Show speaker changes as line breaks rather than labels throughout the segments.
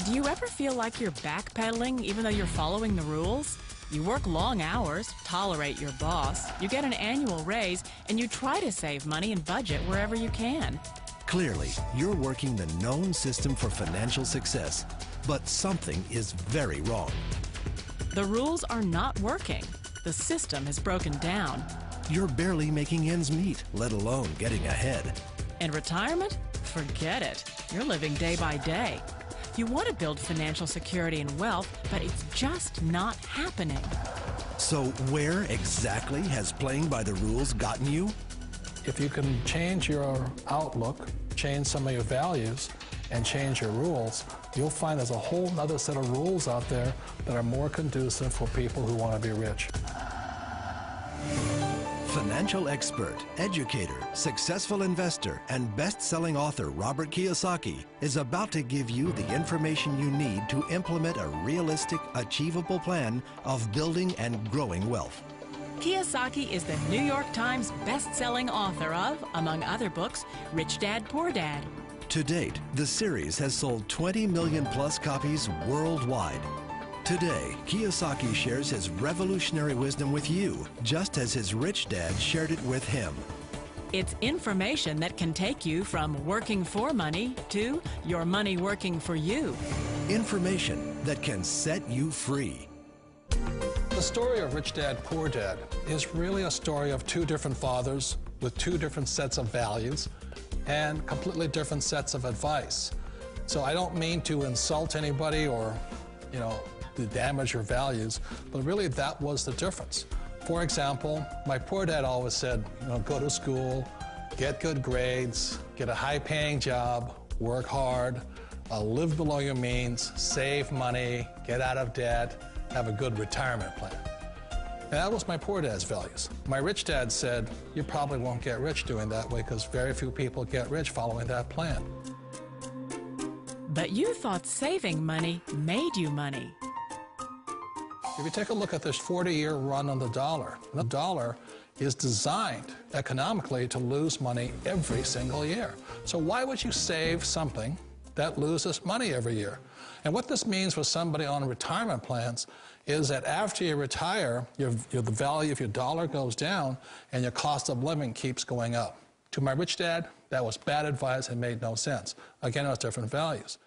Do you ever feel like you're backpedaling even though you're following the rules? You work long hours, tolerate your boss, you get an annual raise, and you try to save money and budget wherever you can.
Clearly, you're working the known system for financial success, but something is very wrong.
The rules are not working. The system has broken down.
You're barely making ends meet, let alone getting ahead.
And retirement? Forget it. You're living day by day. You want to build financial security and wealth, but it's just not happening.
So where exactly has playing by the rules gotten you?
If you can change your outlook, change some of your values, and change your rules, you'll find there's a whole other set of rules out there that are more conducive for people who want to be rich.
Financial expert, educator, successful investor, and best-selling author Robert Kiyosaki is about to give you the information you need to implement a realistic, achievable plan of building and growing wealth.
Kiyosaki is the New York Times best-selling author of, among other books, Rich Dad, Poor Dad.
To date, the series has sold 20 million plus copies worldwide. Today, Kiyosaki shares his revolutionary wisdom with you, just as his rich dad shared it with him.
It's information that can take you from working for money to your money working for you.
Information that can set you free.
The story of Rich Dad, Poor Dad is really a story of two different fathers with two different sets of values and completely different sets of advice. So I don't mean to insult anybody or, to damage your values, but really that was the difference. For example, my poor dad always said, go to school, get good grades, get a high-paying job, work hard, live below your means, save money, get out of debt, have a good retirement plan. And that was my poor dad's values. My rich dad said, you probably won't get rich doing that way because very few people get rich following that plan.
But you thought saving money made you money.
If you take a look at this 40-year run on the dollar is designed economically to lose money every single year. So why would you save something that loses money every year? And what this means for somebody on retirement plans is that after you retire, the value of your dollar goes down and your cost of living keeps going up. To my rich dad, that was bad advice and made no sense. Again, it was different values.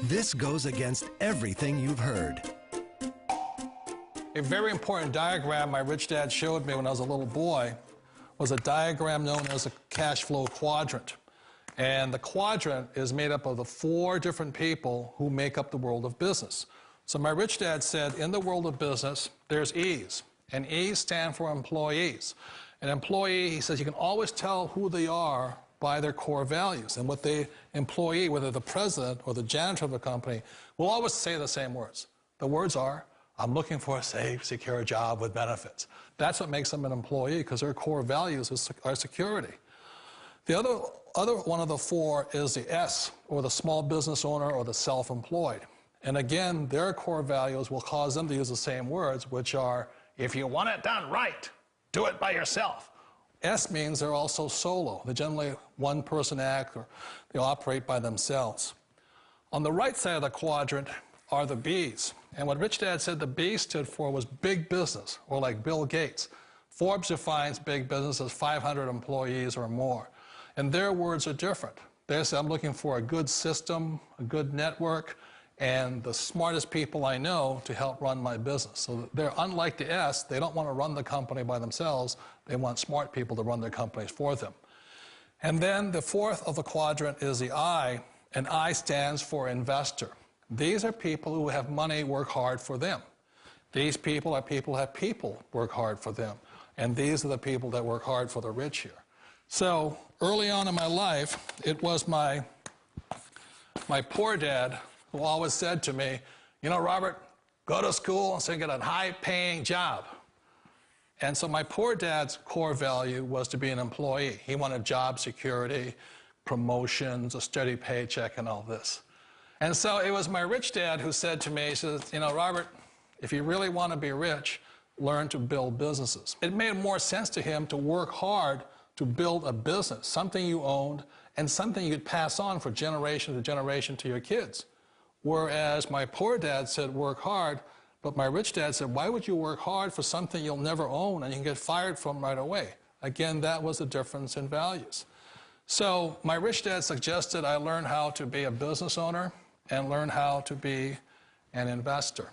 This goes against everything you've heard.
A very important diagram my rich dad showed me when I was a little boy was a diagram known as a cash flow quadrant. And the quadrant is made up of the 4 different people who make up the world of business. So my rich dad said, in the world of business, there's E's, and E's stand for employees. An employee, he says, you can always tell who they are by their core values. And what the employee, whether the president or the janitor of the company, will always say the same words. The words are, I'm looking for a safe, secure job with benefits. That's what makes them an employee, because their core values are security. The other one of the 4 is the S, or the small business owner or the self-employed. And again, their core values will cause them to use the same words, which are, if you want it done right, do it by yourself. S means they're also solo. They're generally one-person act, or they operate by themselves. On the right side of the quadrant are the B's. And what Rich Dad said the B stood for was big business, or like Bill Gates. Forbes defines big business as 500 employees or more. And their words are different. They say, I'm looking for a good system, a good network, and the smartest people I know to help run my business. So they're unlike the S. They don't want to run the company by themselves. They want smart people to run their companies for them. And then the 4th of the quadrant is the I, and I stands for investor. These are people who have money work hard for them. These people are people who have people work hard for them. And these are the people that work hard for the rich here. So early on in my life, it was my poor dad who always said to me, Robert, go to school and get a high-paying job. And so my poor dad's core value was to be an employee. He wanted job security, promotions, a steady paycheck, and all this. And so it was my rich dad who said to me, he says, Robert, if you really want to be rich, learn to build businesses. It made more sense to him to work hard to build a business, something you owned and something you could pass on for generation to generation to your kids. Whereas my poor dad said, work hard, but my rich dad said, why would you work hard for something you'll never own and you can get fired from right away? Again, that was the difference in values. So my rich dad suggested I learn how to be a business owner and learn how to be an investor.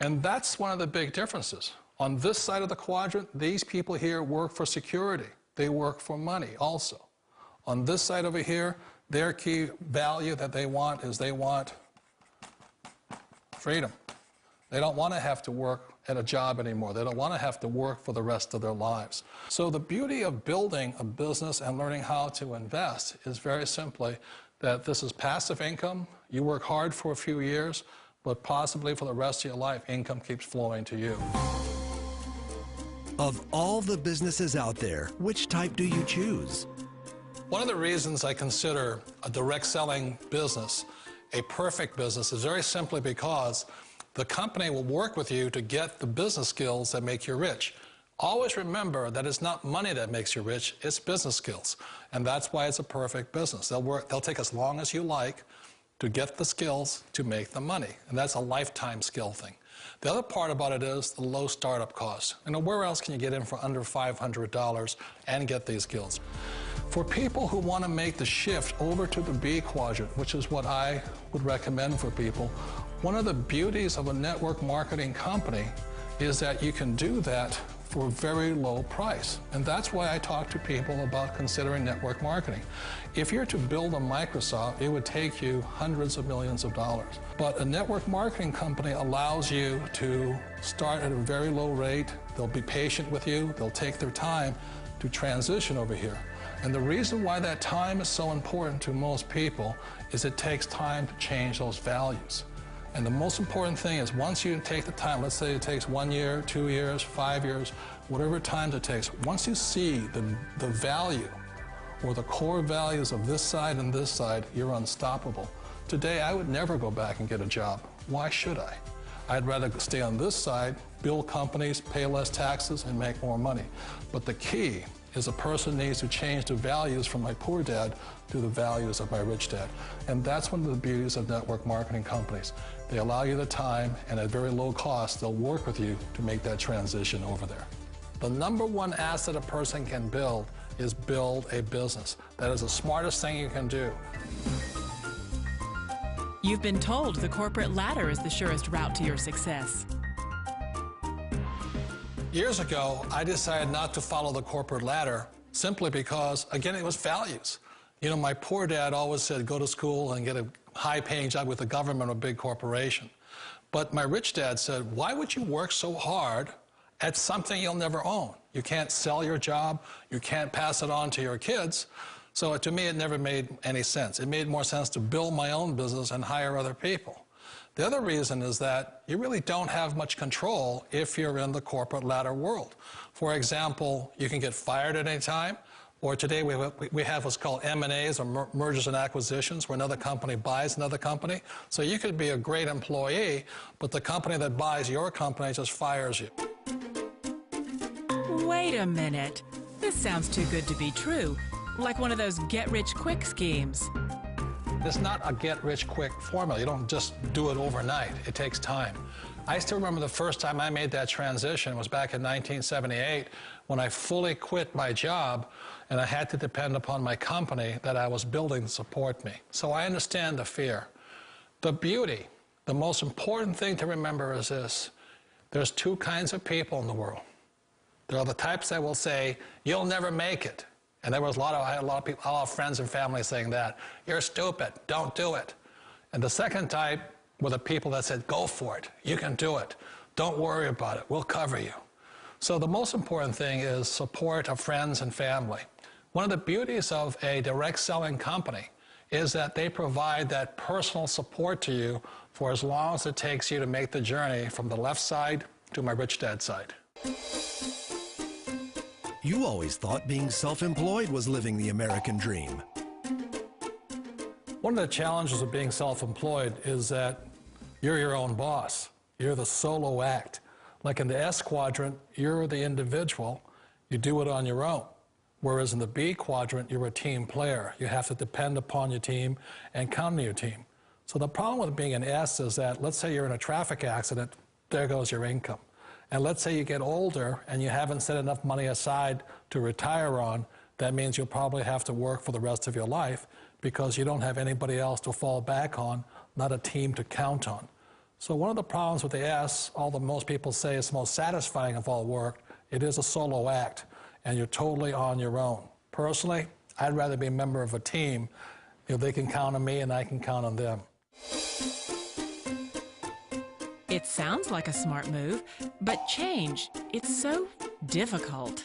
And that's one of the big differences. On this side of the quadrant, these people here work for security. They work for money also. On this side over here, their key value that they want is they want freedom. They don't want to have to work at a job anymore. They don't want to have to work for the rest of their lives. So the beauty of building a business and learning how to invest is very simply that this is passive income. You work hard for a few years, but possibly for the rest of your life, income keeps flowing to you.
Of all the businesses out there, which type do you choose?
One of the reasons I consider a direct selling business a perfect business is very simply because the company will work with you to get the business skills that make you rich. Always remember that it's not money that makes you rich, it's business skills. And that's why it's a perfect business. They'll take as long as you like to get the skills to make the money. And that's a lifetime skill thing. The other part about it is the low startup cost. You know, where else can you get in for under $500 and get these skills? For people who want to make the shift over to the B quadrant, which is what I would recommend for people, one of the beauties of a network marketing company is that you can do that for a very low price. And that's why I talk to people about considering network marketing. If you're to build a Microsoft, it would take you hundreds of millions of dollars. But a network marketing company allows you to start at a very low rate. They'll be patient with you. They'll take their time to transition over here. And the reason why that time is so important to most people is it takes time to change those values. And the most important thing is once you take the time, let's say it takes 1 year, 2 years, 5 years, whatever time it takes, once you see the value or the core values of this side and this side, you're unstoppable. Today, I would never go back and get a job. Why should I? I'd rather stay on this side, build companies, pay less taxes, and make more money. But the key is a person needs to change the values from my poor dad to the values of my rich dad. And that's one of the beauties of network marketing companies. They allow you the time, and at very low cost, they'll work with you to make that transition over there. The number one asset a person can build is build a business. That is the smartest thing you can do.
You've been told the corporate ladder is the surest route to your success.
Years ago, I decided not to follow the corporate ladder simply because, again, it was values. You know, my poor dad always said, go to school and get a high-paying job with the government or a big corporation. But my rich dad said, why would you work so hard at something you'll never own? You can't sell your job. You can't pass it on to your kids. So to me, it never made any sense. It made more sense to build my own business and hire other people. The other reason is that you really don't have much control if you're in the corporate ladder world. For example, you can get fired at any time, or today we have what's called M&As, or mergers and acquisitions, where another company buys another company. So you could be a great employee, but the company that buys your company just fires you.
Wait a minute. This sounds too good to be true. Like one of those get-rich-quick schemes.
It's not a get-rich-quick formula. You don't just do it overnight. It takes time. I still remember the first time I made that transition was back in 1978 when I fully quit my job and I had to depend upon my company that I was building to support me. So I understand the fear. The beauty, the most important thing to remember is this. There's two kinds of people in the world. There are the types that will say, you'll never make it. And I had a lot of friends and family saying that. You're stupid, don't do it. And the second type were the people that said, go for it, you can do it. Don't worry about it, we'll cover you. So the most important thing is support of friends and family. One of the beauties of a direct selling company is that they provide that personal support to you for as long as it takes you to make the journey from the left side to my rich dad's side.
You always thought being self-employed was living the American dream.
One of the challenges of being self-employed is that you're your own boss. You're the solo act. Like in the S quadrant, you're the individual. You do it on your own. Whereas in the B quadrant, you're a team player. You have to depend upon your team and count on your team. So the problem with being an S is that, let's say you're in a traffic accident, there goes your income. And let's say you get older and you haven't set enough money aside to retire on, that means you'll probably have to work for the rest of your life because you don't have anybody else to fall back on, not a team to count on. So one of the problems with the S, although most people say it's the most satisfying of all work, it is a solo act, and you're totally on your own. Personally, I'd rather be a member of a team. You know, they can count on me and I can count on them.
It sounds like a smart move, but change, it's so difficult.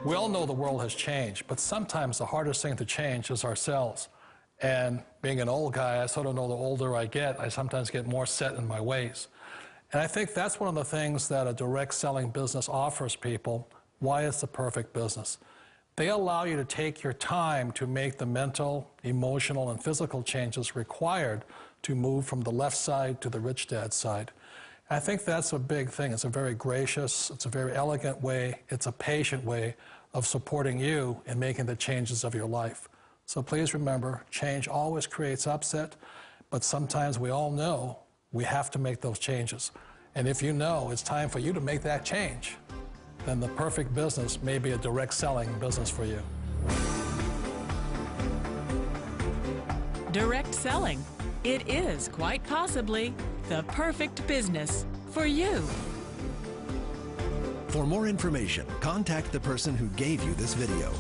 We all know the world has changed, but sometimes the hardest thing to change is ourselves. And being an old guy, I sort of know the older I get, I sometimes get more set in my ways. And I think that's one of the things that a direct selling business offers people, why it's the perfect business. They allow you to take your time to make the mental, emotional, and physical changes required to move from the left side to the rich dad side. I think that's a big thing. It's a very gracious, it's a very elegant way, it's a patient way of supporting you in making the changes of your life. So please remember, change always creates upset, but sometimes we all know we have to make those changes. And if you know it's time for you to make that change, then the perfect business may be a direct selling business for you.
Direct selling. It is quite possibly the perfect business for you.
For more information, contact the person who gave you this video.